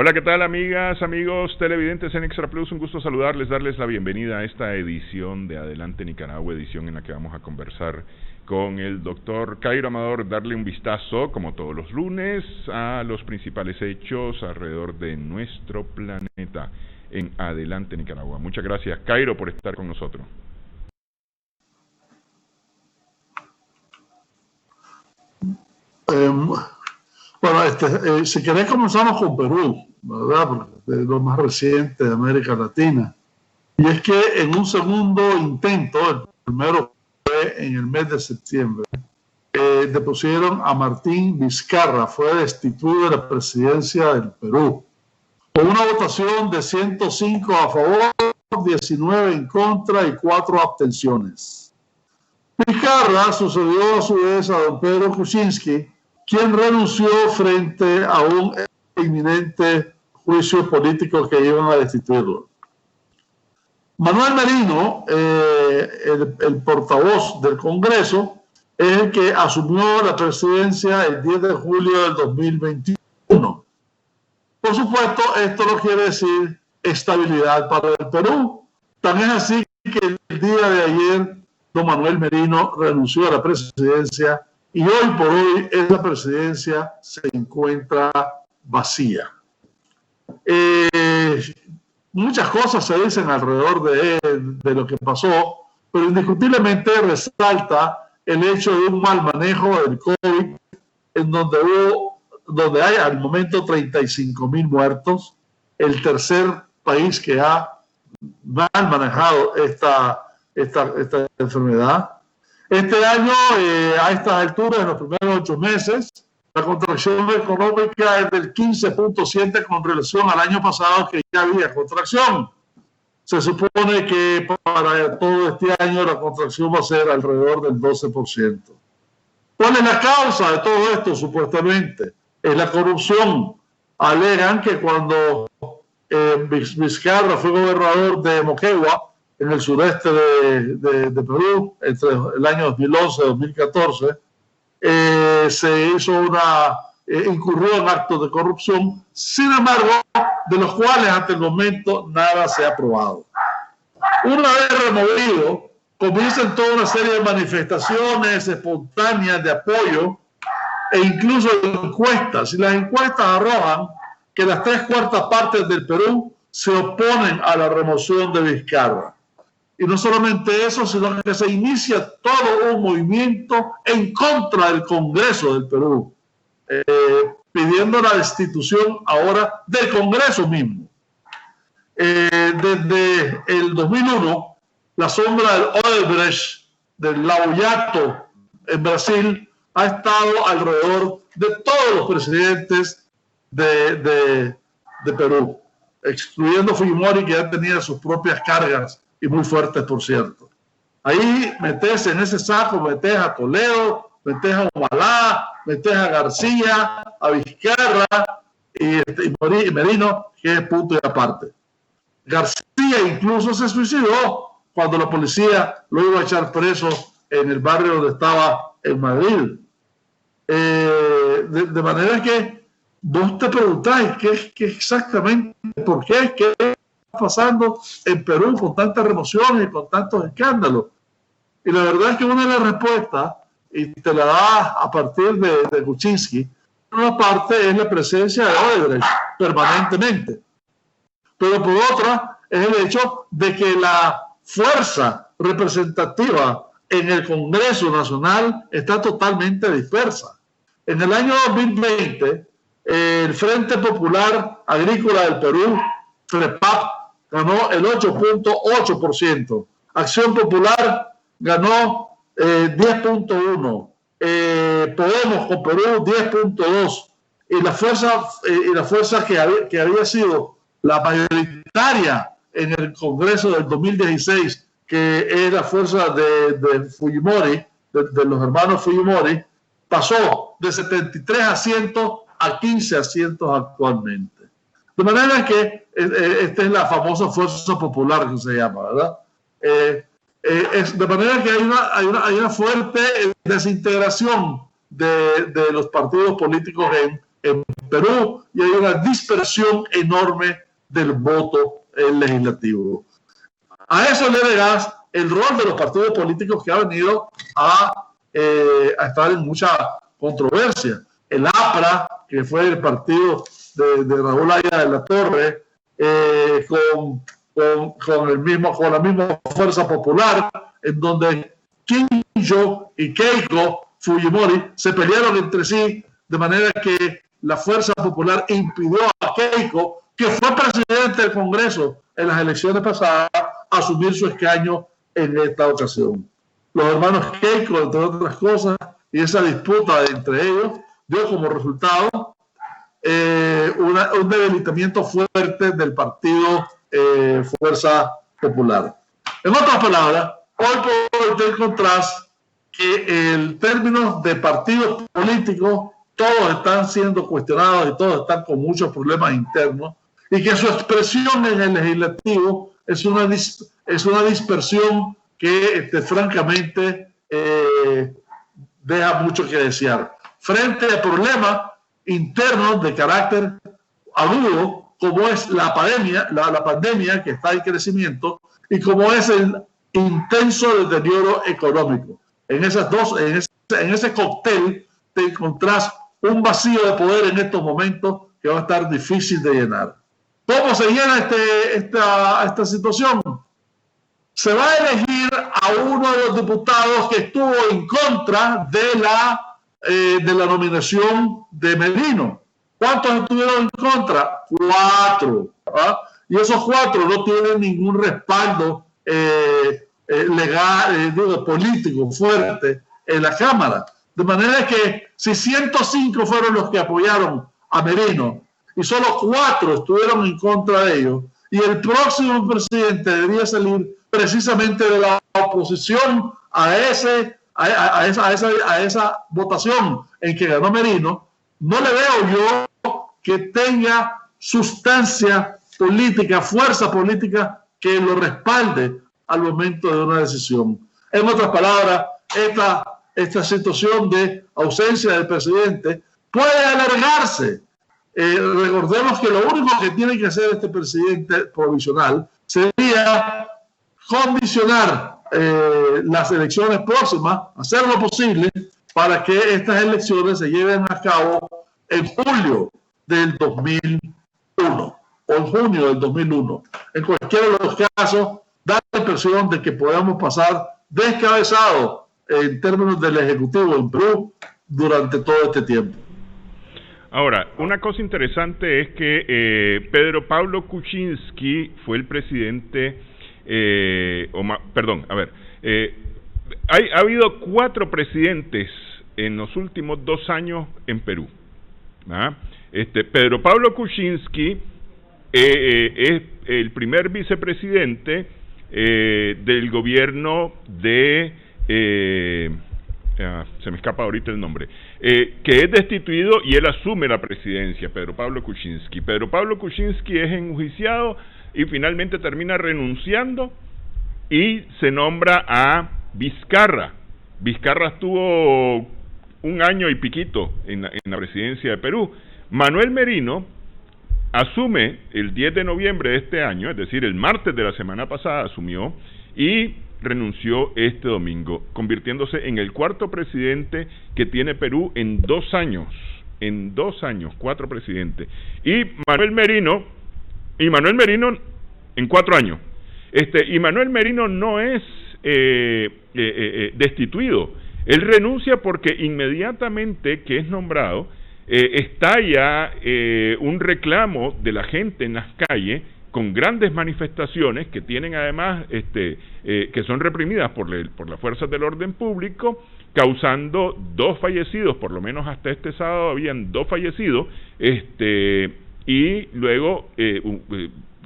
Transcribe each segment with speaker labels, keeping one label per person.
Speaker 1: Hola, ¿qué tal, amigas, amigos televidentes en Extra Plus? Un gusto saludarles, darles la bienvenida a esta edición de Adelante Nicaragua, edición en la que vamos a conversar con el doctor Cairo Amador, darle un vistazo, como todos los lunes, a los principales hechos alrededor de nuestro planeta en Adelante Nicaragua. Muchas gracias, Cairo, por estar con nosotros.
Speaker 2: Bueno, si querés comenzamos con Perú, ¿verdad? Porque es lo más reciente de América Latina. Y es que en un segundo intento, el primero fue en el mes de septiembre, depusieron a Martín Vizcarra, fue destituido de la presidencia del Perú. Con una votación de 105 a favor, 19 en contra y 4 abstenciones. Vizcarra sucedió a su vez a don Pedro Kuczynski, quien renunció frente a un inminente juicio político que iban a destituirlo. Manuel Merino, el portavoz del Congreso, es el que asumió la presidencia el 10 de julio del 2021. Por supuesto, esto no quiere decir estabilidad para el Perú. Tan es así que el día de ayer, don Manuel Merino renunció a la presidencia y hoy por hoy esa presidencia se encuentra vacía. Muchas cosas se dicen alrededor de lo que pasó, pero indiscutiblemente resalta el hecho de un mal manejo del COVID, en donde hay al momento 35,000 muertos, el tercer país que ha mal manejado esta enfermedad. Este año, a estas alturas, en los primeros 8 meses, la contracción económica es del 15.7 con relación al año pasado, que ya había contracción. Se supone que para todo este año la contracción va a ser alrededor del 12%. ¿Cuál es la causa de todo esto? Supuestamente es la corrupción. Alegan que cuando Vizcarra fue gobernador de Moquegua, en el sureste de Perú, entre el año 2011 y 2014, incurrió en actos de corrupción, sin embargo, de los cuales hasta el momento nada se ha probado. Una vez removido, comienzan toda una serie de manifestaciones espontáneas de apoyo e incluso encuestas. Y las encuestas arrojan que las 3/4 partes del Perú se oponen a la remoción de Vizcarra. Y no solamente eso, sino que se inicia todo un movimiento en contra del Congreso del Perú, pidiendo la destitución ahora del Congreso mismo. Desde el 2001, la sombra del Odebrecht, del Lavallato en Brasil, ha estado alrededor de todos los presidentes de Perú, excluyendo Fujimori, que ya tenía sus propias cargas y muy fuertes, por cierto. Ahí metes en ese saco, metes a Toledo, metes a Humala, metes a García, a Vizcarra y Merino, que es punto y aparte. García incluso se suicidó cuando la policía lo iba a echar preso en el barrio donde estaba en Madrid. De manera que vos te preguntáis qué exactamente, por qué está pasando en Perú con tantas remociones y con tantos escándalos. Y la verdad es que una de las respuestas, y te la da a partir de Kuczynski, una parte es la presencia de Odebrecht permanentemente, pero por otra es el hecho de que la fuerza representativa en el Congreso Nacional está totalmente dispersa. En el año 2020, el Frente Popular Agrícola del Perú, FREPAP, ganó el 8.8%. Acción Popular ganó 10.1%. Podemos con Perú 10.2%. Y la fuerza que había sido la mayoritaria en el Congreso del 2016, que es la fuerza de Fujimori, de los hermanos Fujimori, pasó de 73 asientos a 15 asientos actualmente. De manera que esta es la famosa fuerza popular que se llama, ¿verdad? De manera que hay una fuerte desintegración de los partidos políticos en Perú y hay una dispersión enorme del voto legislativo. A eso le agregas el rol de los partidos políticos que ha venido a estar en mucha controversia. El APRA, que fue el partido de Raúl Aya de la Torre, con la misma Fuerza Popular, en donde Kinjo y Keiko Fujimori se pelearon entre sí, de manera que la Fuerza Popular impidió a Keiko, que fue presidente del Congreso en las elecciones pasadas, asumir su escaño en esta ocasión. Los hermanos Keiko, entre otras cosas, y esa disputa entre ellos, dio como resultado un debilitamiento fuerte del partido Fuerza Popular. En otras palabras, hoy te encontrás que en términos de partidos políticos, todos están siendo cuestionados y todos están con muchos problemas internos, y que su expresión en el legislativo es una dispersión que francamente deja mucho que desear. Frente a problemas internos de carácter agudo, como es la pandemia que está en crecimiento, y como es el intenso deterioro económico. En ese cóctel te encontrás un vacío de poder en estos momentos que va a estar difícil de llenar. ¿Cómo se llena esta situación? Se va a elegir a uno de los diputados que estuvo en contra de la nominación de Merino. ¿Cuántos estuvieron en contra? 4. ¿Ah? Y esos 4 no tienen ningún respaldo legal, político fuerte en la Cámara. De manera que si 105 fueron los que apoyaron a Merino y solo 4 estuvieron en contra de ellos, y el próximo presidente debería salir precisamente de la oposición a esa votación en que ganó Merino, no le veo yo que tenga sustancia política, fuerza política que lo respalde al momento de una decisión. En otras palabras, esta situación de ausencia del presidente puede alargarse. Recordemos que lo único que tiene que hacer este presidente provisional sería condicionar las elecciones próximas, hacer lo posible para que estas elecciones se lleven a cabo en julio del 2001 o en junio del 2001. En cualquiera de los casos, da la impresión de que podamos pasar descabezados en términos del Ejecutivo en Perú durante todo este tiempo.
Speaker 1: Ahora, una cosa interesante es que Pedro Pablo Kuczynski fue el presidente, ha habido 4 presidentes en los últimos 2 años en Perú. ¿Ah? Pedro Pablo Kuczynski es el primer vicepresidente del gobierno de... se me escapa ahorita el nombre, que es destituido y él asume la presidencia, Pedro Pablo Kuczynski. Pedro Pablo Kuczynski es enjuiciado y finalmente termina renunciando y se nombra a Vizcarra. Vizcarra estuvo 1 año y piquito en la presidencia de Perú. Manuel Merino asume el 10 de noviembre de este año, es decir, el martes de la semana pasada asumió y renunció este domingo, convirtiéndose en el 4º presidente que tiene Perú en 2 años. En 2 años, 4 presidentes. Y Manuel Merino en 4 años. Y Manuel Merino no es destituido. Él renuncia porque inmediatamente que es nombrado, estalla un reclamo de la gente en las calles con grandes manifestaciones que tienen además que son reprimidas por las fuerzas del orden público, causando 2 fallecidos, por lo menos hasta este sábado habían 2 fallecidos, y luego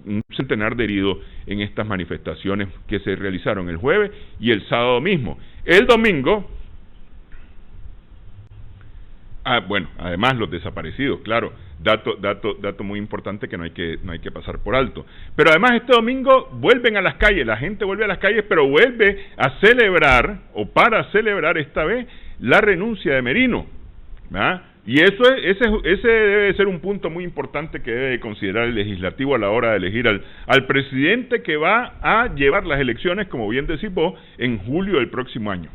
Speaker 1: un centenar de heridos en estas manifestaciones que se realizaron el jueves y el sábado mismo. El domingo, además los desaparecidos, claro, dato muy importante que no hay que pasar por alto. Pero además este domingo vuelven a las calles, la gente vuelve a las calles, pero vuelve a celebrar, o para celebrar esta vez, la renuncia de Merino, ¿verdad? Y ese debe ser un punto muy importante que debe considerar el legislativo a la hora de elegir al presidente que va a llevar las elecciones, como bien decís vos, en julio del próximo año.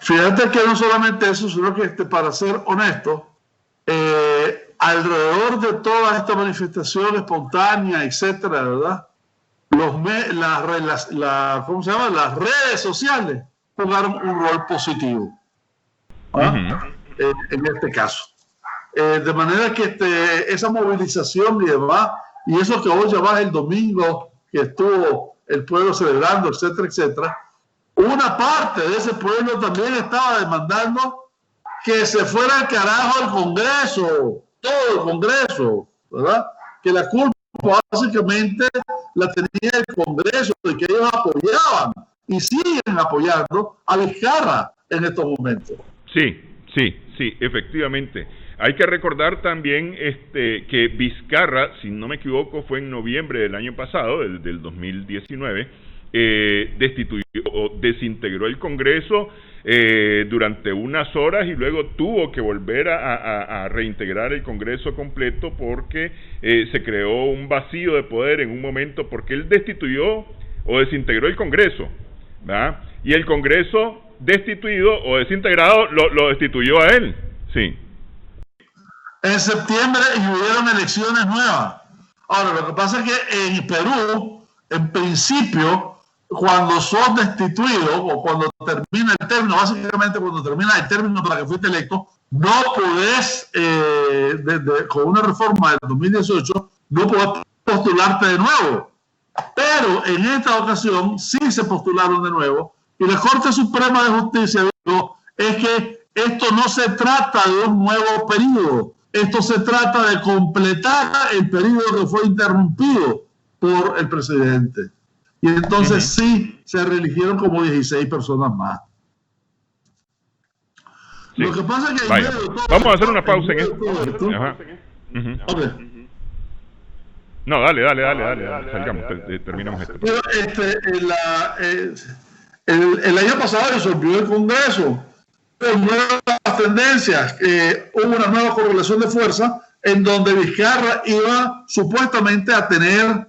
Speaker 2: Fíjate que no solamente eso, sino que para ser honesto, alrededor de toda esta manifestación espontánea, etcétera, ¿verdad? ¿Cómo se llama? Las redes sociales jugaron un rol positivo. En este caso. De manera que esa movilización y demás, y eso que vos llamás el domingo, que estuvo el pueblo celebrando, etcétera, etcétera, una parte de ese pueblo también estaba demandando que se fuera al carajo el Congreso, todo el Congreso, ¿verdad? Que la culpa básicamente la tenía el Congreso, de que ellos apoyaban y siguen apoyando a Vizcarra en estos momentos.
Speaker 1: Sí, efectivamente. Hay que recordar también que Vizcarra, si no me equivoco, fue en noviembre del año pasado, del 2019, destituyó o desintegró el Congreso durante unas horas y luego tuvo que volver a reintegrar el Congreso completo porque se creó un vacío de poder en un momento, porque él destituyó o desintegró el Congreso, ¿verdad? Y el Congreso destituido o desintegrado lo destituyó a él. Sí.
Speaker 2: En septiembre y hubieron elecciones nuevas. Ahora, lo que pasa es que en Perú, en principio, cuando sos destituido o cuando termina el término, básicamente cuando termina el término para que fuiste electo, no podés, con una reforma del 2018, no podés postularte de nuevo. Pero en esta ocasión sí se postularon de nuevo. Y la Corte Suprema de Justicia dijo, es que esto no se trata de un nuevo periodo, esto se trata de completar el periodo que fue interrumpido por el presidente. Y entonces sí se reeligieron como 16 personas más. Sí. Lo que pasa es que
Speaker 1: vamos a hacer una pausa en esto. No, dale, salgamos, terminamos esto.
Speaker 2: Pero el año pasado disolvió el Congreso con nuevas tendencias. Hubo una nueva correlación de fuerza en donde Vizcarra iba supuestamente a tener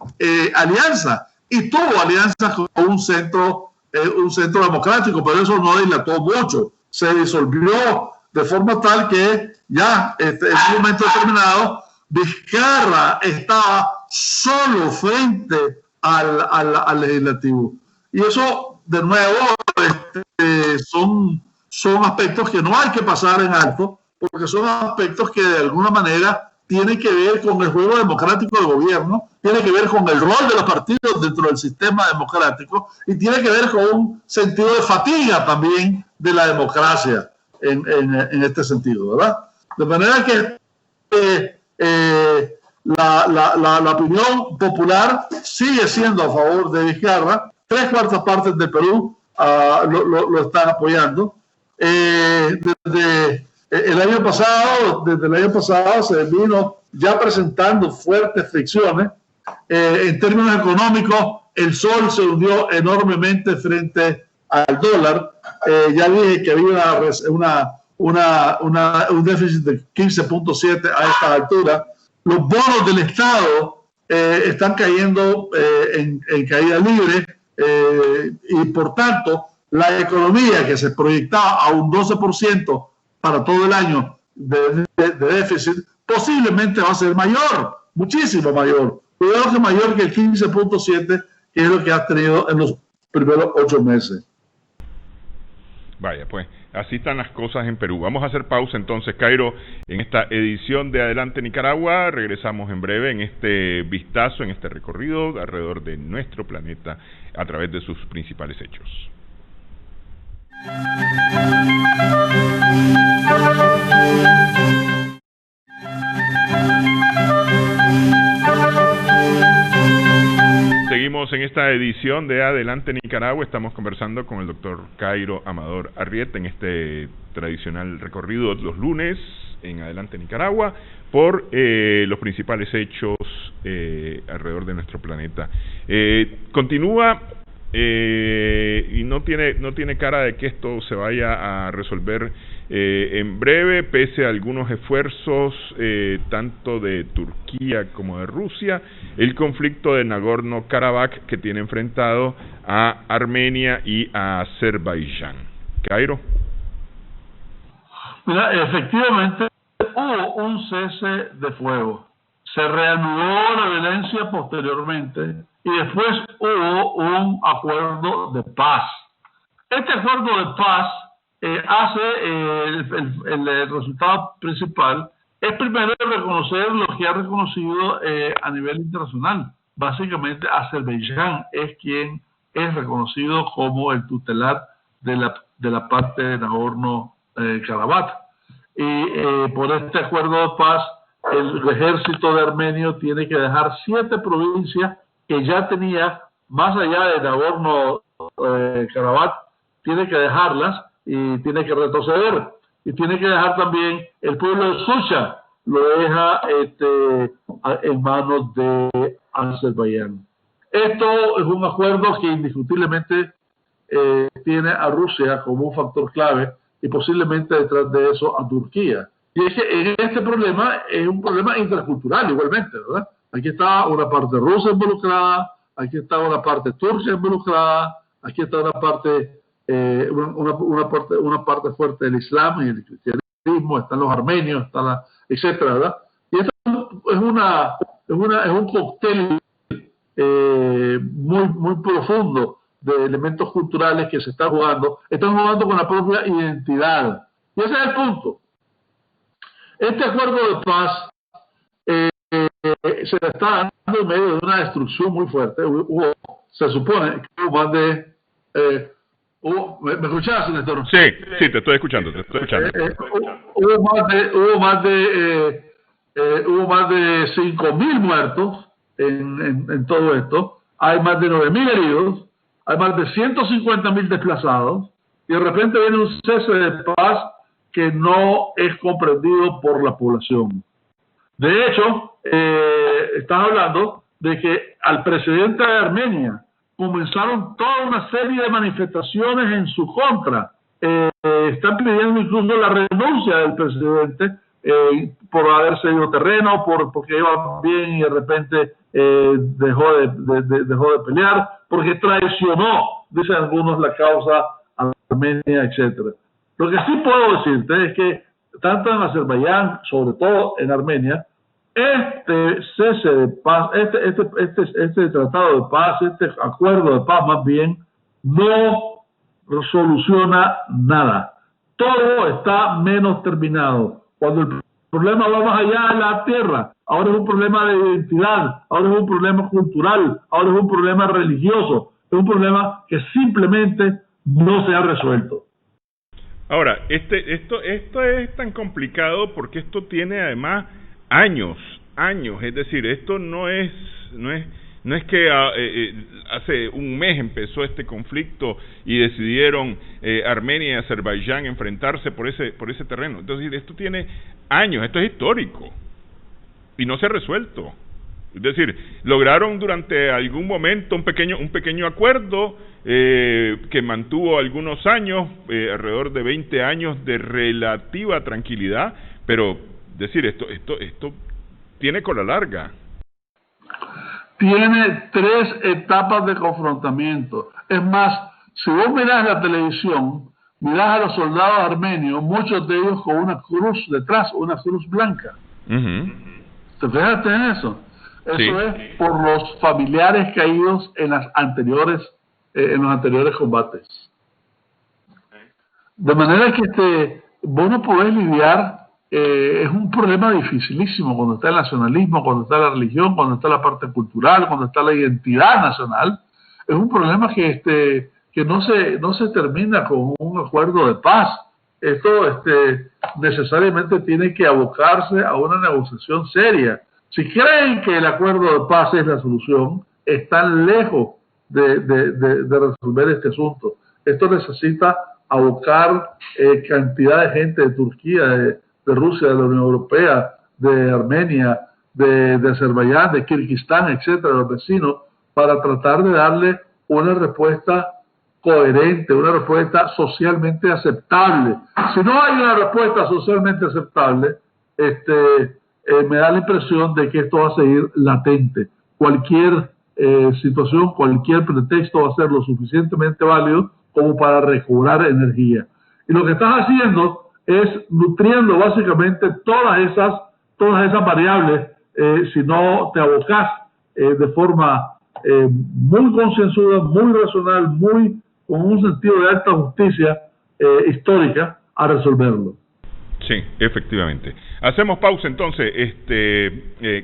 Speaker 2: alianza y tuvo alianza con un centro democrático, pero eso no dilató mucho. Se disolvió de forma tal que ya en un momento determinado Vizcarra estaba solo frente al legislativo. Y eso, de nuevo, son aspectos que no hay que pasar en alto, porque son aspectos que de alguna manera tienen que ver con el juego democrático del gobierno, tiene que ver con el rol de los partidos dentro del sistema democrático y tiene que ver con un sentido de fatiga también de la democracia en este sentido, ¿verdad? De manera que la opinión popular sigue siendo a favor de Vizcarra. 3/4 partes del Perú lo están apoyando. Desde el año pasado se vino ya presentando fuertes fricciones. En términos económicos, el sol se hundió enormemente frente al dólar. Ya dije que había un déficit de 15.7 a esta altura. Los bonos del Estado están cayendo en caída libre. Y por tanto la economía que se proyectaba a un 12% para todo el año de déficit posiblemente va a ser mayor, muchísimo mayor, creo que mayor que el 15.7 que es lo que ha tenido en los primeros 8 meses.
Speaker 1: Vaya, pues así están las cosas en Perú. Vamos a hacer pausa entonces, Cairo, en esta edición de Adelante Nicaragua. Regresamos en breve en este vistazo, en este recorrido alrededor de nuestro planeta a través de sus principales hechos. Seguimos en esta edición de Adelante Nicaragua. Estamos conversando con el doctor Cairo Amador Arrieta en este tradicional recorrido los lunes en Adelante Nicaragua por los principales hechos alrededor de nuestro planeta. Continúa y no tiene cara de que esto se vaya a resolver en breve, pese a algunos esfuerzos tanto de Turquía como de Rusia, el conflicto de Nagorno-Karabaj que tiene enfrentado a Armenia y a Azerbaiyán. Cairo.
Speaker 2: Mira, efectivamente hubo un cese de fuego, se reanudó la violencia posteriormente y después hubo un acuerdo de paz. Este acuerdo de paz el resultado principal es primero reconocer lo que ha reconocido a nivel internacional. Básicamente Azerbaiyán es quien es reconocido como el tutelar de la parte de Nagorno-Karabaj. Y por este acuerdo de paz, el ejército de Armenio tiene que dejar 7 provincias que ya tenía más allá de Nagorno-Karabaj, tiene que dejarlas y tiene que retroceder. Y tiene que dejar también el pueblo de Sucha, lo deja en manos de Azerbaiyán. Esto es un acuerdo que indiscutiblemente tiene a Rusia como un factor clave y posiblemente detrás de eso a Turquía. Y es que este problema es un problema intercultural igualmente, ¿verdad? Aquí está una parte rusa involucrada, aquí está una parte turca involucrada, aquí está una parte fuerte del Islam y el cristianismo, están los armenios, etcétera, ¿verdad? Y esto es un cóctel muy profundo de elementos culturales que se están jugando con la propia identidad. Y ese es el punto. Este acuerdo de paz se está dando en medio de una destrucción muy fuerte. Se supone que hubo más de... ¿me escuchas, Néstor?
Speaker 1: Sí, te estoy escuchando.
Speaker 2: Hubo más de 5.000 muertos en todo esto. Hay más de 9.000 heridos. Hay más de 150.000 desplazados. Y de repente viene un cese de paz que no es comprendido por la población. De hecho, estás hablando de que al presidente de Armenia comenzaron toda una serie de manifestaciones en su contra. Están pidiendo incluso la renuncia del presidente por haber cedido terreno, porque iba bien y de repente dejó de pelear, porque traicionó, dicen algunos, la causa armenia, etcétera. Lo que sí puedo decirte es que tanto en Azerbaiyán, sobre todo en Armenia, este cese de paz, este tratado de paz, este acuerdo de paz más bien, no soluciona nada. Todo está menos terminado. Cuando el problema va más allá de la tierra, ahora es un problema de identidad, ahora es un problema cultural, ahora es un problema religioso, es un problema que simplemente no se ha resuelto.
Speaker 1: Ahora, esto es tan complicado porque esto tiene además años, es decir, esto no es que hace un mes empezó este conflicto y decidieron Armenia y Azerbaiyán enfrentarse por ese terreno. Entonces, esto tiene años, esto es histórico y no se ha resuelto. Es decir, lograron durante algún momento un pequeño acuerdo que mantuvo algunos años, alrededor de 20 años de relativa tranquilidad, pero decir esto tiene cola larga.
Speaker 2: Tiene 3 etapas de confrontamiento. Es más, si vos mirás la televisión, mirás a los soldados armenios, muchos de ellos con una cruz detrás, una cruz blanca. ¿Te fijaste en eso? Eso sí. Es por los familiares caídos en los anteriores combates. De manera que vos no podés lidiar, es un problema dificilísimo cuando está el nacionalismo, cuando está la religión, cuando está la parte cultural, cuando está la identidad nacional. Es un problema que no se termina con un acuerdo de paz. Esto necesariamente tiene que abocarse a una negociación seria. Si creen que el acuerdo de paz es la solución, están lejos de resolver este asunto. Esto necesita abocar cantidad de gente de Turquía, de Rusia, de la Unión Europea, de Armenia, de Azerbaiyán, de Kirguistán, etcétera, los vecinos, para tratar de darle una respuesta coherente, una respuesta socialmente aceptable. Si no hay una respuesta socialmente aceptable, me da la impresión de que esto va a seguir latente. Cualquier situación, cualquier pretexto va a ser lo suficientemente válido como para recobrar energía. Y lo que estás haciendo es nutriendo básicamente todas esas variables, si no te abocas de forma muy concienzuda, muy racional, con un sentido de alta justicia histórica a resolverlo.
Speaker 1: Sí, efectivamente. Hacemos pausa entonces,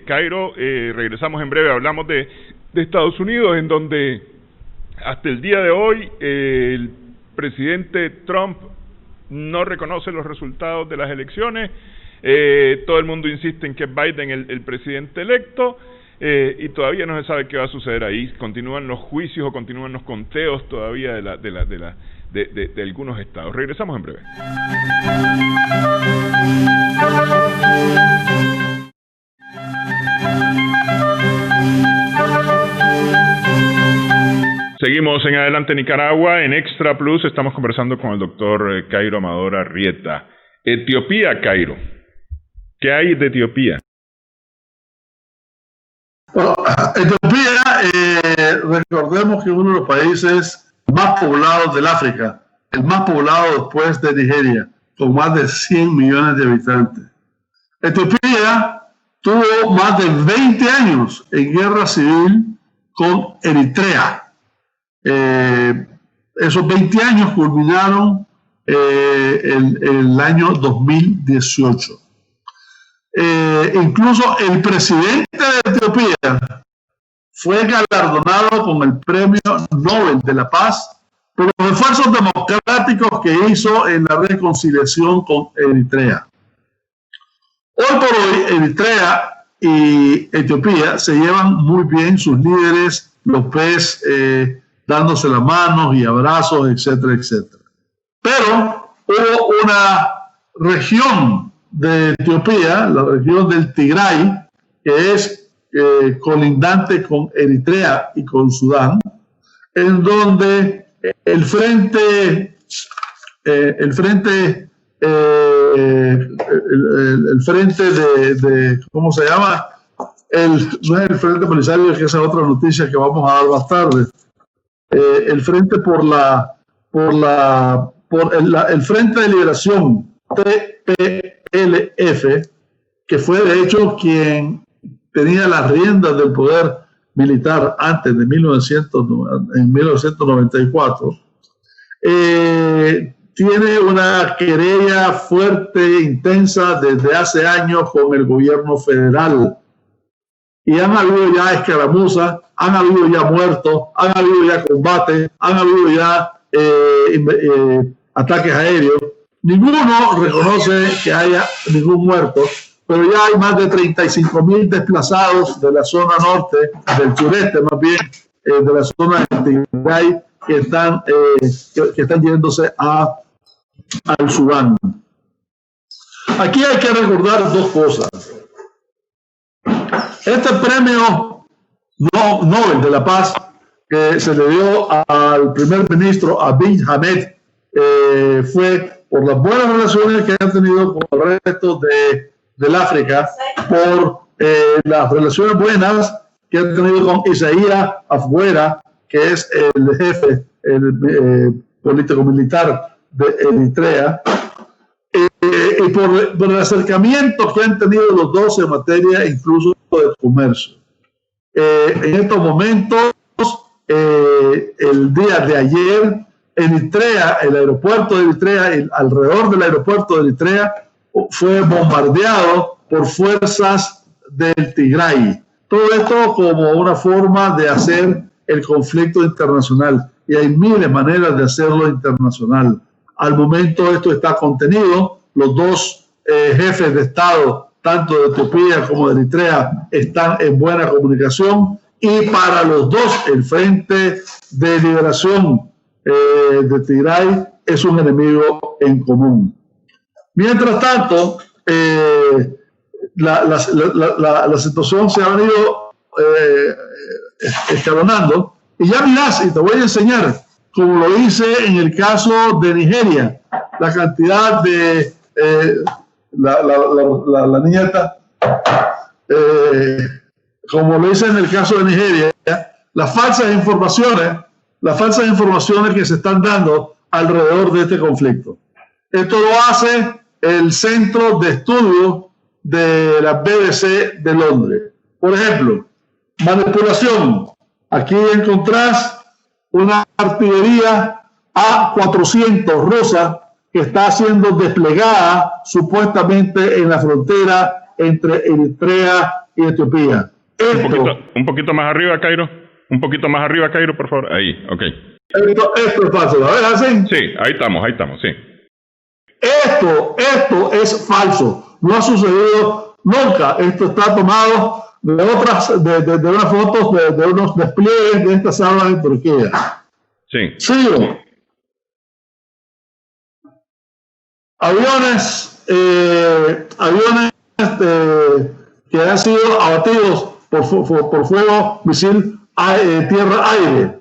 Speaker 1: Cairo, regresamos en breve, hablamos de Estados Unidos, en donde hasta el día de hoy el presidente Trump no reconoce los resultados de las elecciones, todo el mundo insiste en que es Biden el presidente electo, y todavía no se sabe qué va a suceder ahí. Continúan los juicios o continúan los conteos todavía de algunos estados. Regresamos en breve. Seguimos en Adelante Nicaragua, en Extra Plus. Estamos conversando con el doctor Cairo Amador Arrieta. Etiopía, Cairo. ¿Qué hay de Etiopía?
Speaker 2: Bueno, Etiopía, recordemos que es uno de los países más poblados del África, el más poblado después de Nigeria, con más de 100 millones de habitantes. Etiopía tuvo más de 20 años en guerra civil con Eritrea. Esos 20 años culminaron el año 2018. Incluso el presidente de Etiopía fue galardonado con el Premio Nobel de la Paz por los esfuerzos democráticos que hizo en la reconciliación con Eritrea. Hoy por hoy, Eritrea y Etiopía se llevan muy bien, sus líderes los ves dándose las manos y abrazos, etcétera, etcétera. Pero hubo una región de Etiopía, la región del Tigray, que es colindante con Eritrea y con Sudán, en donde el frente de ¿cómo se llama? No es el Frente Polisario, que esa es otra noticia que vamos a dar más tarde. El Frente el Frente de Liberación, TPLF, que fue de hecho quien tenía las riendas del poder militar antes de 1994, tiene una querella fuerte, intensa desde hace años con el gobierno federal. Y han habido ya escaramuzas, han habido ya muertos, han habido ya combates, han habido ya ataques aéreos. Ninguno reconoce que haya ningún muerto, pero ya hay más de 35,000 desplazados de la zona norte, del sureste más bien, de la zona de Tigray, que están yéndose al Sudán. Aquí hay que recordar dos cosas. Este premio Nobel de la Paz que se le dio al primer ministro Abiy Ahmed fue por las buenas relaciones que ha tenido con el resto del África, por las relaciones buenas que ha tenido con Isaías Afwerki, que es el jefe político-militar de Eritrea, y por el acercamiento que han tenido los dos en materia incluso de comercio. En estos momentos, el día de ayer, Eritrea, el aeropuerto de Eritrea, alrededor del aeropuerto de Eritrea, fue bombardeado por fuerzas del Tigray. Todo esto como una forma de hacer el conflicto internacional. Y hay miles de maneras de hacerlo internacional. Al momento esto está contenido. Los dos jefes de Estado, tanto de Etiopía como de Eritrea, están en buena comunicación. Y para los dos, el Frente de Liberación de Tigray es un enemigo en común. Mientras tanto, la situación se ha venido escalonando Y ya mirás, y te voy a enseñar, como lo hice en el caso de Nigeria, la cantidad de la niñata, como lo hice en el caso de Nigeria, las falsas informaciones que se están dando alrededor de este conflicto. Esto lo hace el Centro de Estudios de la BBC de Londres. Por ejemplo, manipulación. Aquí encontrás una artillería A400 rusa que está siendo desplegada supuestamente en la frontera entre Eritrea y Etiopía.
Speaker 1: Un poquito más arriba, Cairo. Un poquito más arriba, Cairo, por favor. Ahí, ok.
Speaker 2: Esto es falso, ¿la ves así?
Speaker 1: Sí, ahí estamos, sí.
Speaker 2: Esto es falso. No ha sucedido nunca. Esto está tomado de unas fotos de unos despliegues de estas armas en Turquía.
Speaker 1: Sí.
Speaker 2: Sigo. Aviones que han sido abatidos por fuego misil tierra-aire.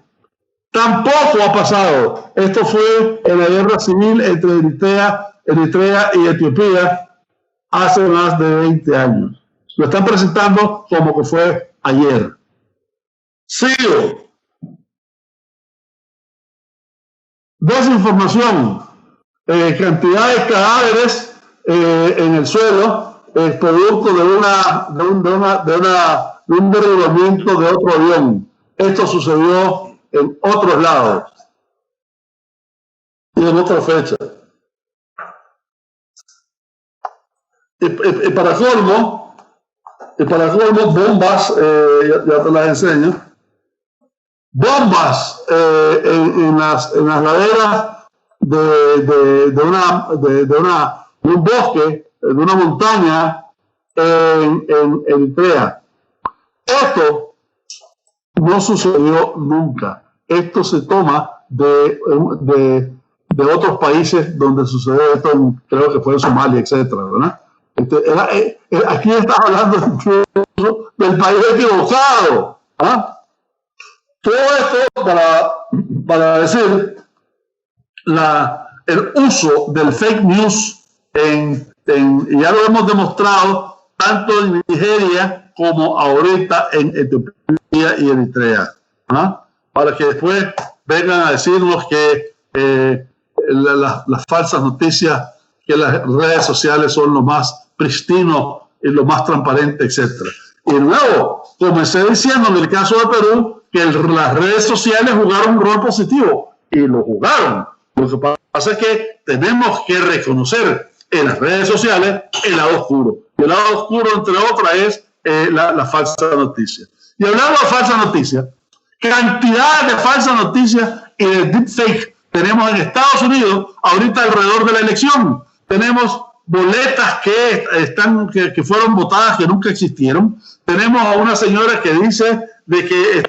Speaker 2: Tampoco ha pasado. Esto fue en la guerra civil entre Eritrea y Etiopía hace más de 20 años. Lo están presentando como que fue ayer. Sigo. Desinformación. Cantidad de cadáveres en el suelo, producto de un derribamiento de otro avión. Esto sucedió en otros lados y en otra fecha. Y para colmo, bombas, ya te las enseño, bombas en las laderas de un bosque, de una montaña en Eritrea. Esto no sucedió nunca. Esto se toma de otros países donde sucedió esto, creo que fue en Somalia, etcétera, ¿verdad? Aquí estás hablando incluso del país equivocado. ¿Ah? Todo esto para decir el uso del fake news ya lo hemos demostrado tanto en Nigeria como ahorita en Etiopía y Eritrea. ¿Ah? Para que después vengan a decirnos que las falsas noticias, que las redes sociales son lo más pristino y lo más transparente, etc. Y de nuevo, comencé diciendo en el caso de Perú que las redes sociales jugaron un rol positivo, y lo jugaron. Lo que pasa es que tenemos que reconocer en las redes sociales el lado oscuro. Y el lado oscuro, entre otras, es la falsa noticia. Y hablando de falsa noticia, cantidad de falsas noticias y de deepfake tenemos en Estados Unidos ahorita alrededor de la elección. Tenemos boletas que fueron votadas que nunca existieron. Tenemos a una señora que dice de que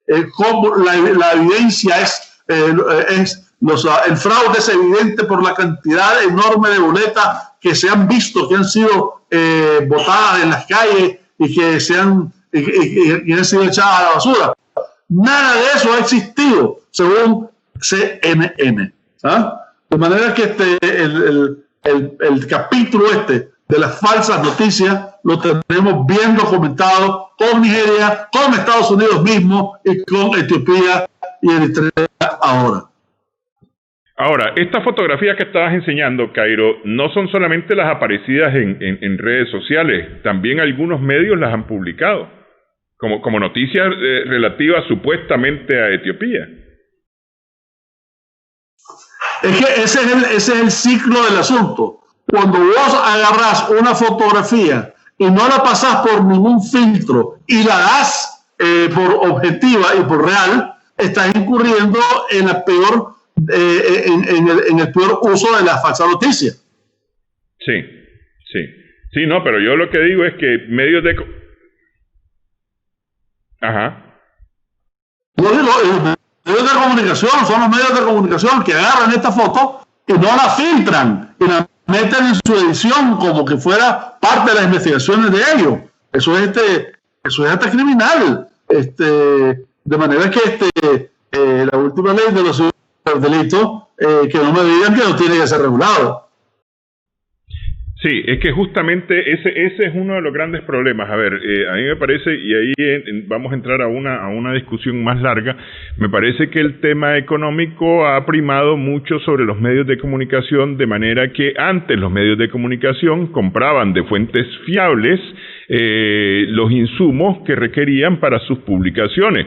Speaker 2: la evidencia el fraude es evidente por la cantidad enorme de boletas que se han visto, que han sido botadas en las calles y que han sido echadas a la basura. Nada de eso ha existido, según CNN. ¿Ah? De manera que el capítulo de las falsas noticias lo tenemos bien documentado con Nigeria, con Estados Unidos mismo y con Etiopía y Eritrea ahora.
Speaker 1: Ahora, estas fotografías que estabas enseñando, Cairo, no son solamente las aparecidas en redes sociales, también algunos medios las han publicado, como noticias relativas supuestamente a Etiopía.
Speaker 2: Es que ese es el ciclo del asunto. Cuando vos agarrás una fotografía y no la pasás por ningún filtro y la das por objetiva y por real, estás incurriendo en la peor en el peor uso de la falsa noticia.
Speaker 1: Sí, no, pero yo lo que digo es que medios de... Ajá.
Speaker 2: Yo digo, medios de comunicación, son los medios de comunicación que agarran esta foto y no la filtran y la meten en su edición como que fuera parte de las investigaciones de ellos. Eso es hasta criminal. De manera que la última ley de los delitos, que no me digan que no tiene que ser regulado.
Speaker 1: Sí, es que justamente ese es uno de los grandes problemas. A ver, a mí me parece, y ahí vamos a entrar a una discusión más larga, me parece que el tema económico ha primado mucho sobre los medios de comunicación, de manera que antes los medios de comunicación compraban de fuentes fiables los insumos que requerían para sus publicaciones,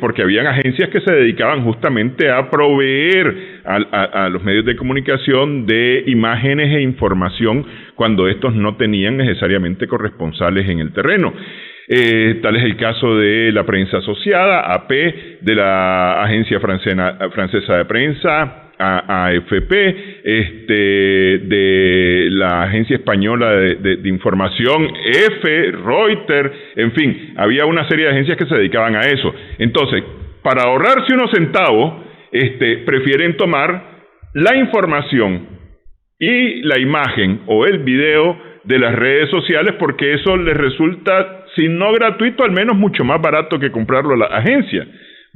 Speaker 1: porque habían agencias que se dedicaban justamente a proveer a los medios de comunicación de imágenes e información cuando estos no tenían necesariamente corresponsales en el terreno. Tal es el caso de la prensa asociada, AP, de la agencia francesa de prensa, AFP, de la agencia española de información, EFE, Reuters, en fin, había una serie de agencias que se dedicaban a eso. Entonces, para ahorrarse unos centavos, prefieren tomar la información y la imagen o el video de las redes sociales, porque eso les resulta, si no gratuito, al menos mucho más barato que comprarlo a la agencia,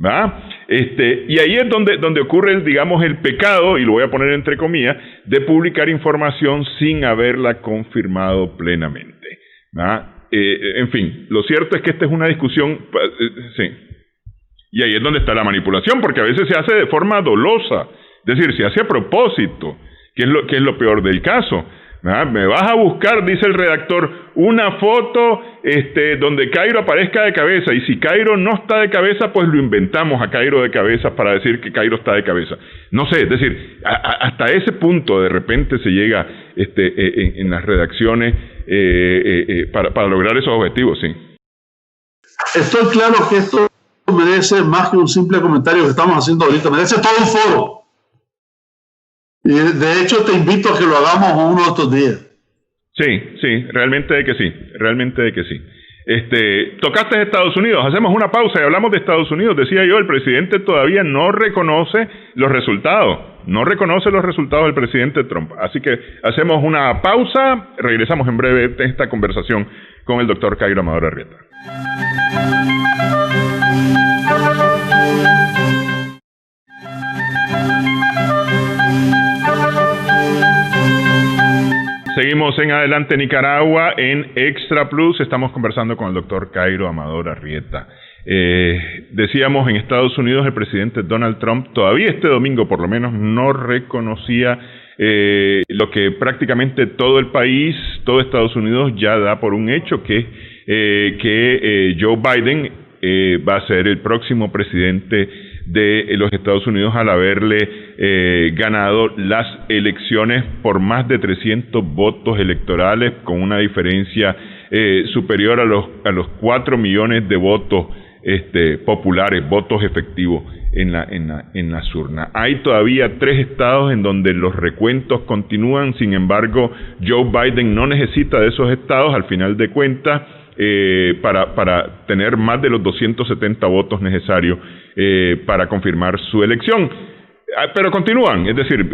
Speaker 1: ¿va? Y ahí es donde ocurre, digamos, el pecado, y lo voy a poner entre comillas, de publicar información sin haberla confirmado plenamente, ¿va? En fin, lo cierto es que esta es una discusión, sí, y ahí es donde está la manipulación, porque a veces se hace de forma dolosa, es decir, se hace a propósito, que es lo peor del caso. Me vas a buscar, dice el redactor, una foto donde Cairo aparezca de cabeza, y si Cairo no está de cabeza, pues lo inventamos a Cairo de cabeza para decir que Cairo está de cabeza. No sé, es decir, hasta ese punto de repente se llega en las redacciones para lograr esos objetivos, sí.
Speaker 2: Estoy claro que esto merece más que un simple comentario que estamos haciendo ahorita, merece todo un foro. Y de hecho te invito a que lo hagamos uno de estos días.
Speaker 1: Sí, realmente de que sí. Tocaste Estados Unidos, hacemos una pausa y hablamos de Estados Unidos. Decía yo, el presidente todavía no reconoce los resultados del presidente Trump. Así que hacemos una pausa, regresamos en breve a esta conversación con el doctor Cairo Amador Arrieta. Seguimos en Adelante Nicaragua en Extra Plus. Estamos conversando con el doctor Cairo Amador Arrieta. Decíamos, en Estados Unidos el presidente Donald Trump todavía este domingo por lo menos no reconocía lo que prácticamente todo el país, todo Estados Unidos ya da por un hecho, que Joe Biden va a ser el próximo presidente de los Estados Unidos al haberle ganado las elecciones por más de 300 votos electorales, con una diferencia superior a los 4 millones de votos populares, votos efectivos en las urnas. Hay todavía 3 estados en donde los recuentos continúan, sin embargo, Joe Biden no necesita de esos estados, al final de cuentas, para tener más de los 270 votos necesarios para confirmar su elección. Pero continúan, es decir,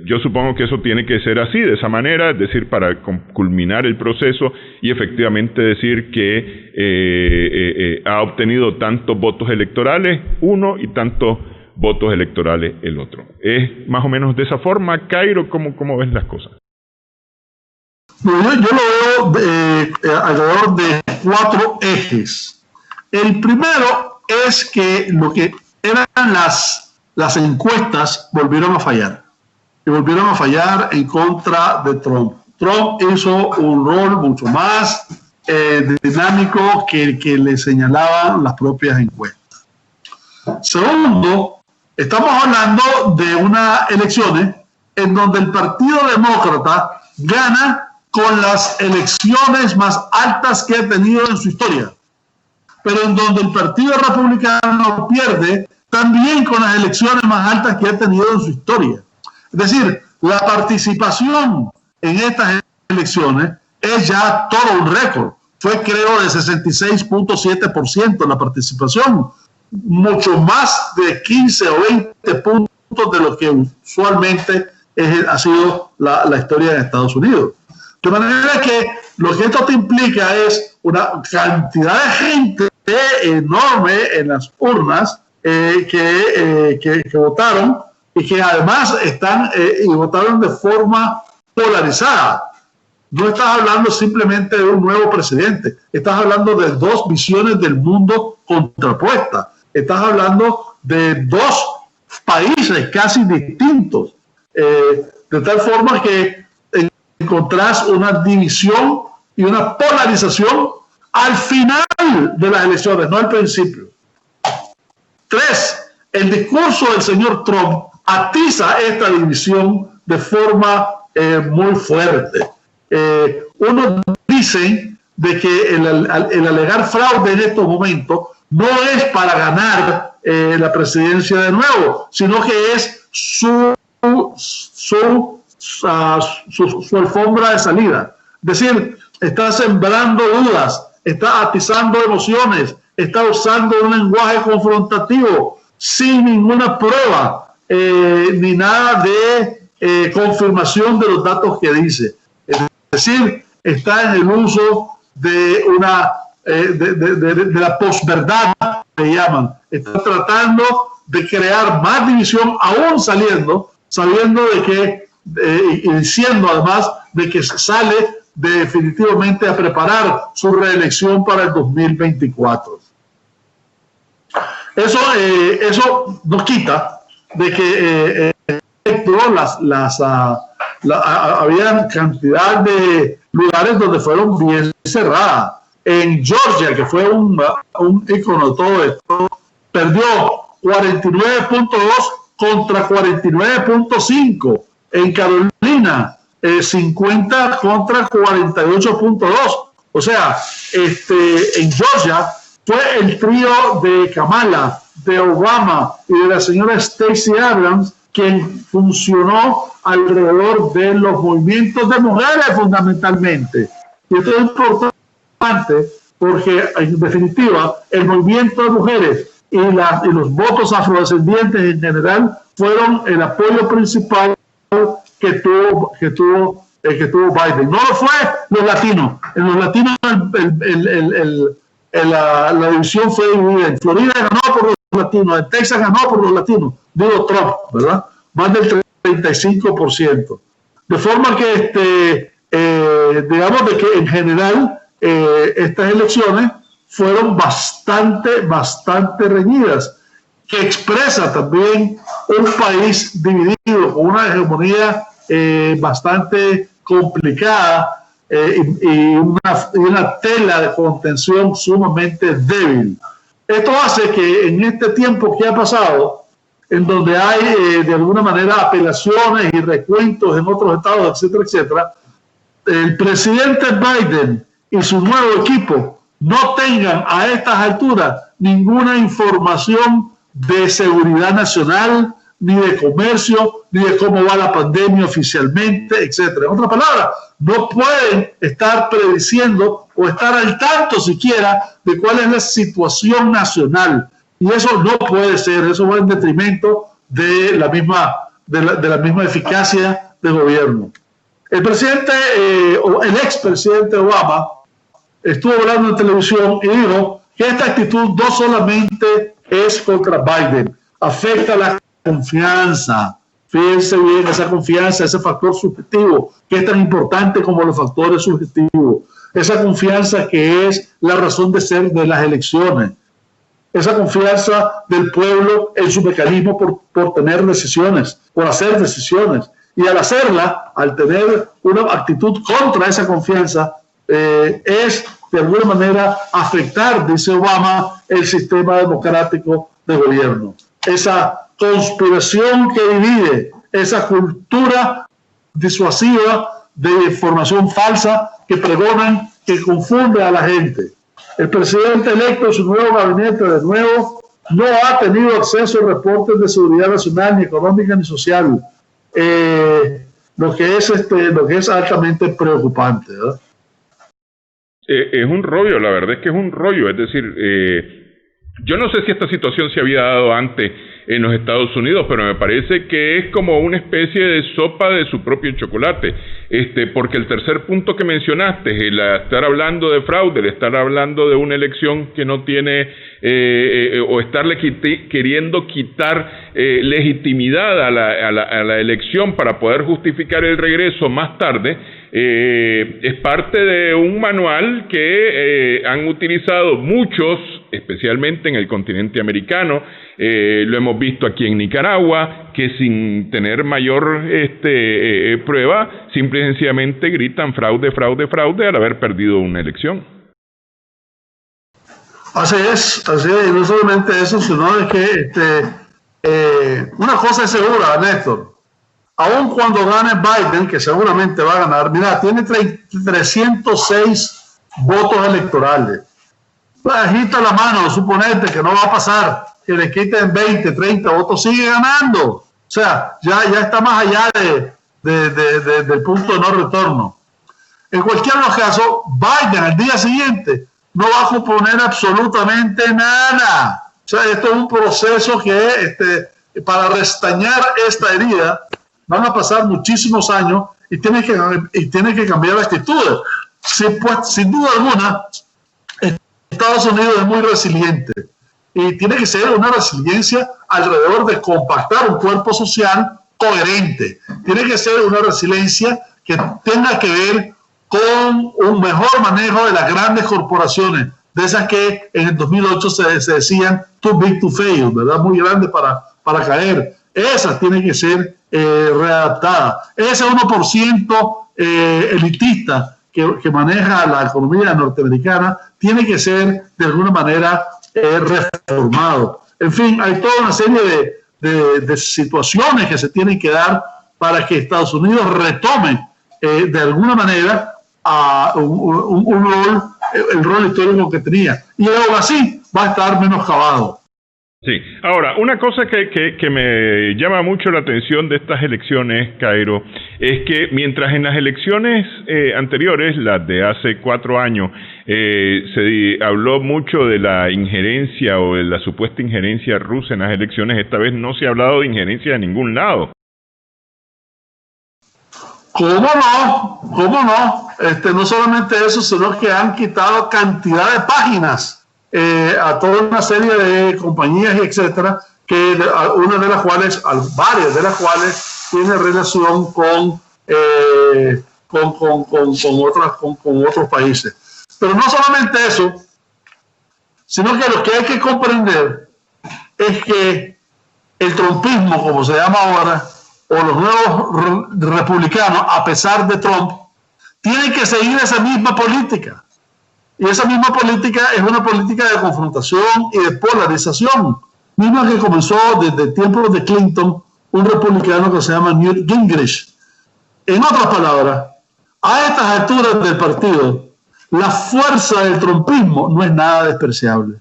Speaker 1: yo supongo que eso tiene que ser así, de esa manera, es decir, para culminar el proceso y efectivamente decir que ha obtenido tantos votos electorales uno y tantos votos electorales el otro. ¿Es más o menos de esa forma, Cairo? ¿Cómo ves las cosas?
Speaker 2: Bueno, yo lo veo alrededor de 4 ejes. El primero es que lo que eran las encuestas volvieron a fallar. Y volvieron a fallar en contra de Trump. Trump hizo un rol mucho más dinámico que el que le señalaban las propias encuestas. Segundo, estamos hablando de unas elecciones en donde el Partido Demócrata gana con las elecciones más altas que ha tenido en su historia, pero en donde el Partido Republicano pierde también con las elecciones más altas que ha tenido en su historia. Es decir, la participación en estas elecciones es ya todo un récord. Fue, creo, de 66.7% la participación, mucho más de 15 o 20 puntos de lo que usualmente ha sido la historia de Estados Unidos. De manera que lo que esto te implica es una cantidad de gente enorme en las urnas que votaron y que además y votaron de forma polarizada. No estás hablando simplemente de un nuevo presidente, estás hablando de dos visiones del mundo contrapuestas, estás hablando de dos países casi distintos, de tal forma que encontrás una división y una polarización al final de las elecciones, no al principio. 3. El discurso del señor Trump atiza esta división de forma muy fuerte. Uno dice de que el alegar fraude en estos momentos no es para ganar la presidencia de nuevo, sino que es su alfombra de salida. Es decir, está sembrando dudas, está atizando emociones, está usando un lenguaje confrontativo sin ninguna prueba ni nada de confirmación de los datos que dice. Es decir, está en el uso de de la posverdad, que llaman. Está tratando de crear más división, aún sabiendo de que, y diciendo además de que sale definitivamente a preparar su reelección para el 2024. Eso nos quita de que había cantidad de lugares donde fueron bien cerradas. En Georgia, que fue un ícono de todo esto, perdió 49.2 contra 49.5. En Carolina, 50 contra 48.2. O sea, en Georgia fue el trío de Kamala, de Obama y de la señora Stacey Abrams quien funcionó alrededor de los movimientos de mujeres fundamentalmente. Y esto es importante porque, en definitiva, el movimiento de mujeres y los votos afrodescendientes en general fueron el apoyo principal que tuvo Biden. No lo fue los latinos. En los latinos la división fue dividida. En Florida ganó por los latinos, en Texas ganó por los latinos. Digo Trump, ¿verdad? Más del 35%. De forma que, digamos de que en general estas elecciones fueron bastante reñidas, que expresa también un país dividido con una hegemonía bastante complicada y una tela de contención sumamente débil. Esto hace que en este tiempo que ha pasado, en donde hay de alguna manera apelaciones y recuentos en otros estados, etcétera, etcétera, el presidente Biden y su nuevo equipo no tengan a estas alturas ninguna información de seguridad nacional, ni de comercio, ni de cómo va la pandemia oficialmente, etcétera. En otras palabras, no pueden estar prediciendo o estar al tanto siquiera de cuál es la situación nacional. Y eso no puede ser, eso va en detrimento de la misma eficacia del gobierno. El expresidente Obama estuvo hablando en televisión y dijo que esta actitud no solamente es contra Biden, afecta la confianza. Fíjense bien, esa confianza, ese factor subjetivo, que es tan importante como los factores subjetivos. Esa confianza que es la razón de ser de las elecciones. Esa confianza del pueblo en su mecanismo por tener decisiones, por hacer decisiones. Y al hacerla, al tener una actitud contra esa confianza, es de alguna manera afectar, dice Obama, el sistema democrático de gobierno. Esa conspiración que divide, esa cultura disuasiva de información falsa que pregonan, que confunde a la gente. El presidente electo en su nuevo gabinete, de nuevo, no ha tenido acceso a reportes de seguridad nacional, ni económica, ni social, lo que es altamente preocupante, ¿verdad?
Speaker 1: Es un rollo, la verdad es que es un rollo. Es decir, yo no sé si esta situación se había dado antes en los Estados Unidos, pero me parece que es como una especie de sopa de su propio chocolate, porque el tercer punto que mencionaste, el estar hablando de fraude, el estar hablando de una elección que no tiene, o estarle queriendo quitar legitimidad a la elección para poder justificar el regreso más tarde, es parte de un manual que han utilizado muchos, especialmente en el continente americano. Lo hemos visto aquí en Nicaragua, que sin tener mayor prueba, simple y sencillamente gritan fraude, fraude, fraude al haber perdido una elección.
Speaker 2: Así es, y no solamente eso, sino de que una cosa es segura, Néstor. Aun cuando gane Biden, que seguramente va a ganar, mira, tiene 306 votos electorales. Pues agita la mano, suponete que no va a pasar, que le quiten 20, 30 votos, sigue ganando. O sea, ya está más allá del punto de no retorno. En cualquier caso, Biden al día siguiente no va a componer absolutamente nada. O sea, esto es un proceso que para restañar esta herida van a pasar muchísimos años y tiene que cambiar la actitud. Sin duda alguna, Estados Unidos es muy resiliente y tiene que ser una resiliencia alrededor de compactar un cuerpo social coherente. Tiene que ser una resiliencia que tenga que ver con un mejor manejo de las grandes corporaciones, de esas que en el 2008 se decían too big to fail, ¿verdad? Muy grande para caer. Esas tienen que ser readaptadas. Ese 1% elitista que maneja la economía norteamericana tiene que ser de alguna manera reformado. En fin, hay toda una serie de situaciones que se tienen que dar para que Estados Unidos retome de alguna manera el rol histórico que tenía, y aún así va a estar menoscabado.
Speaker 1: Sí, ahora, una cosa que me llama mucho la atención de estas elecciones, Cairo, es que mientras en las elecciones anteriores, las de hace 4 años, se habló mucho de la injerencia o de la supuesta injerencia rusa en las elecciones, esta vez no se ha hablado de injerencia de ningún lado.
Speaker 2: ¿Cómo no? No solamente eso, sino que han quitado cantidad de páginas a toda una serie de compañías, etcétera, varias de las cuales tiene relación con otros países. Pero no solamente eso, sino que lo que hay que comprender es que el trumpismo, como se llama ahora, o los nuevos republicanos, a pesar de Trump, tienen que seguir esa misma política. Y esa misma política es una política de confrontación y de polarización, misma que comenzó desde tiempos de Clinton, un republicano que se llama Newt Gingrich. En otras palabras, a estas alturas del partido, la fuerza del trumpismo no es nada despreciable.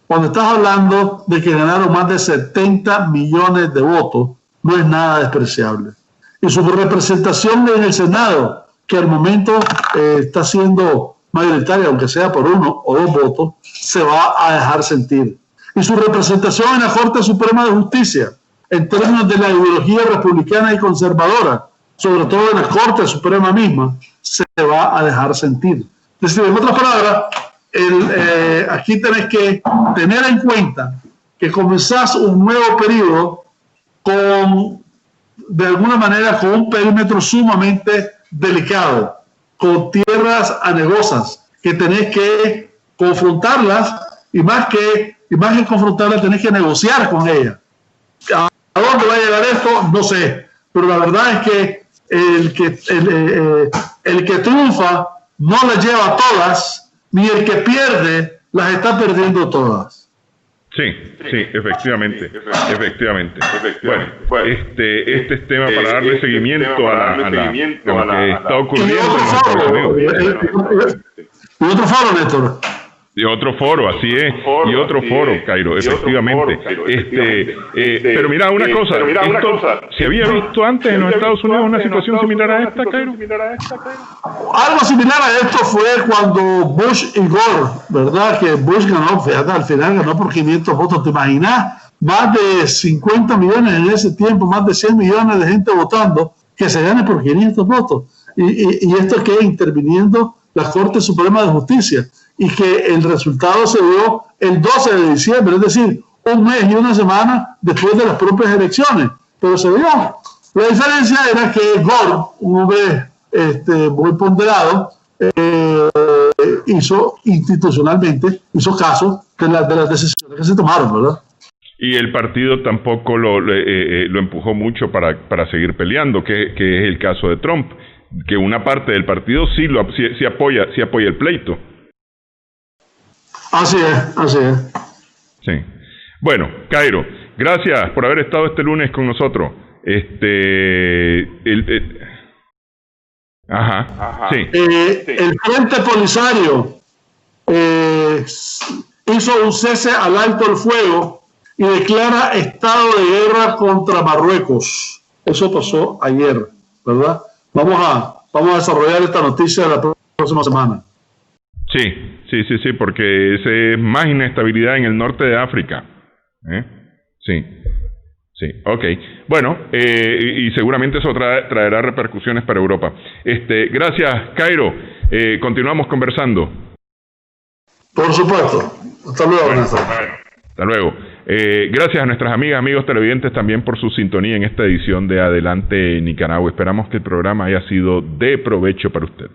Speaker 2: Cuando estás hablando de que ganaron más de 70 millones de votos, no es nada despreciable. Y su representación en el Senado, que al momento está siendo mayoritaria, aunque sea por 1 o 2 votos, se va a dejar sentir. Y su representación en la Corte Suprema de Justicia, en términos de la ideología republicana y conservadora, sobre todo en la Corte Suprema misma, se va a dejar sentir. Es decir, en otras palabras, aquí tenés que tener en cuenta que comenzás un nuevo periodo de alguna manera con un perímetro sumamente delicado, con tierras anegrosas que tenés que confrontarlas y más que confrontarlas tenés que negociar con ellas. ¿A dónde va a llegar esto? No sé, pero la verdad es que el que triunfa no las lleva todas, ni el que pierde las está perdiendo todas.
Speaker 1: Sí, efectivamente. Bueno, este es tema para darle seguimiento a lo que está ocurriendo en Estados Unidos.
Speaker 2: Y otro foro, Néstor.
Speaker 1: Y otro foro, así es. Y otro foro, Cairo, efectivamente. Pero mira una cosa, ¿se había visto antes en los Estados Unidos una situación similar a esta, Cairo?
Speaker 2: Algo similar a esto fue cuando Bush y Gore, ¿verdad? Que Bush ganó, fíjate, al final ganó por 500 votos. ¿Te imaginas más de 50 millones en ese tiempo, más de 100 millones de gente votando, que se gane por 500 votos. Y esto que interviniendo la Corte Suprema de Justicia, y que el resultado se dio el 12 de diciembre, es decir, un mes y una semana después de las propias elecciones, pero se dio. La diferencia era que Gore, un hombre muy ponderado, institucionalmente hizo caso de las decisiones que se tomaron, ¿verdad?
Speaker 1: Y el partido tampoco lo empujó mucho para seguir peleando, que es el caso de Trump, que una parte del partido sí apoya el pleito.
Speaker 2: Así es.
Speaker 1: Sí. Bueno, Cairo, gracias por haber estado este lunes con nosotros. Ajá. Sí.
Speaker 2: El Frente Polisario hizo un cese al alto el fuego y declara estado de guerra contra Marruecos. Eso pasó ayer, ¿verdad? Vamos a desarrollar esta noticia la próxima semana.
Speaker 1: Sí, porque es más inestabilidad en el norte de África. Sí, ok. Bueno, y seguramente eso traerá repercusiones para Europa. Gracias, Cairo. Continuamos conversando.
Speaker 2: Por supuesto. Hasta luego, Néstor.
Speaker 1: Hasta luego. Gracias a nuestras amigas, amigos televidentes también por su sintonía en esta edición de Adelante Nicaragua. Esperamos que el programa haya sido de provecho para usted.